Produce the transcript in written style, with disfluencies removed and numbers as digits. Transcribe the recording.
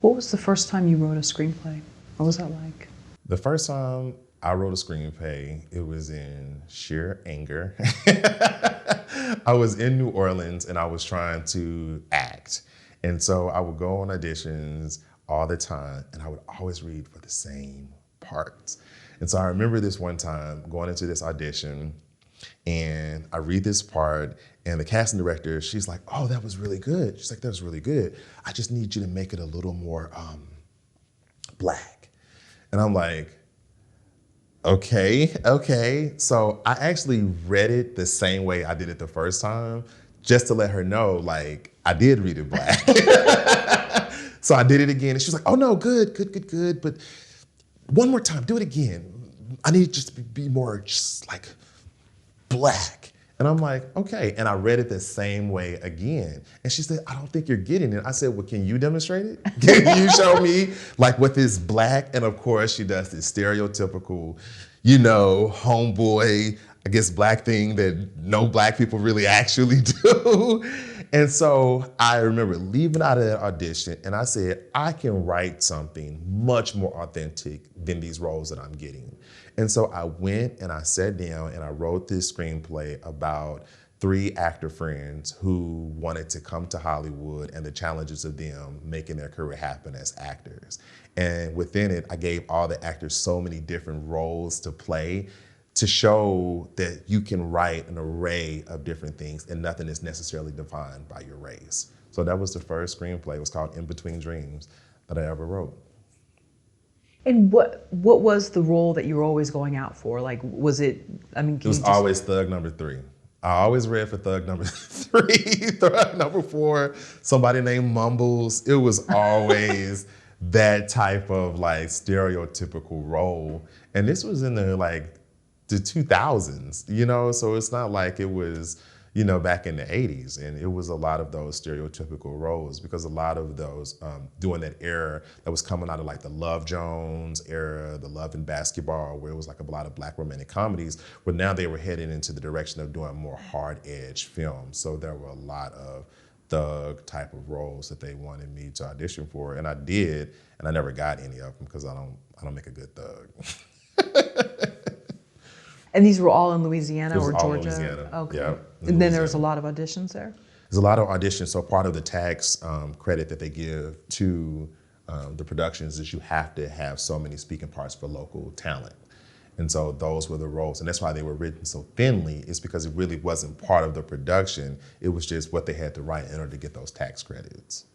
What was the first time you wrote a screenplay? What was that like? The first time I wrote a screenplay, it was in sheer anger. I was in New Orleans and I was trying to act. And so I would go on auditions all the time and I would always read for the same parts. And so I remember this one time going into this audition and I read this part and the casting director, she's like, oh, that was really good. She's like, that was really good. I just need you to make it a little more black. And I'm like, okay. So I actually read it the same way I did it the first time, just to let her know, like, I did read it black. So I did it again, and she's like, oh no, good. But one more time, do it again. I need it just to be more just like black. And I'm like, okay. And I read it the same way again. And she said, I don't think you're getting it. I said, well, can you demonstrate it? Can you show me like what this black? And of course she does this stereotypical, homeboy, I guess black thing that no black people really actually do. And so I remember leaving out of that audition and I said, I can write something much more authentic than these roles that I'm getting. And so I went and I sat down and I wrote this screenplay about 3 actor friends who wanted to come to Hollywood and the challenges of them making their career happen as actors. And within it, I gave all the actors so many different roles to play to show that you can write an array of different things and nothing is necessarily defined by your race. So that was the first screenplay. It was called In Between Dreams that I ever wrote. And what was the role that you were always going out for? Like, was it, It was always thug number 3. I always read for thug number 3, thug number 4, somebody named Mumbles. It was always that type of like stereotypical role. And this was in the 2000s, so it's not like it was, back in the 80s. And it was a lot of those stereotypical roles because a lot of those during that era that was coming out of like the Love Jones era, the Love and Basketball, where it was like a lot of black romantic comedies, but now they were heading into the direction of doing more hard-edge films. So there were a lot of thug type of roles that they wanted me to audition for. And I did, and I never got any of them because I don't make a good thug. And these were all in Louisiana or all Georgia? Louisiana. Okay. Yeah, And then there was a lot of auditions there? There's a lot of auditions. So part of the tax credit that they give to the productions is you have to have so many speaking parts for local talent. And so those were the roles. And that's why they were written so thinly, is because it really wasn't part of the production. It was just what they had to write in order to get those tax credits.